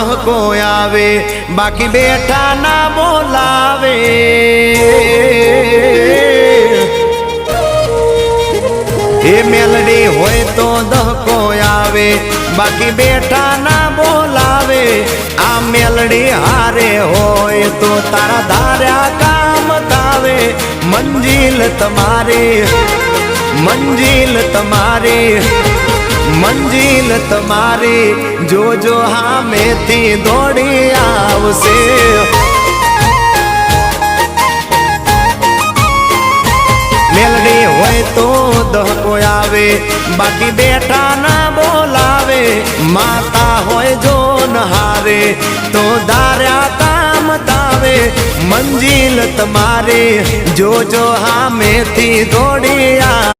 દહકો આવે, બાકી બેઠા ના બોલાવે। એ મેલડી હોય તો દહકો આવે, બાકી બેઠા ના બોલાવે। આ મેલડી હારે હોય તો તારા ધાર્યા કામ થાવે। મંજિલ તમારી, મંજિલ તમારી, મંજિલ તમારી જોજો હામેથી દોડી આવશે। મેલડી હોય તો દહકો આવે, બાકી બેઠા ના બોલાવે। માતા હોય જો નહારે તો ધાર્યા કામ થાવે। મંજિલ તમારી જોજો હામેથી દોડી આવે।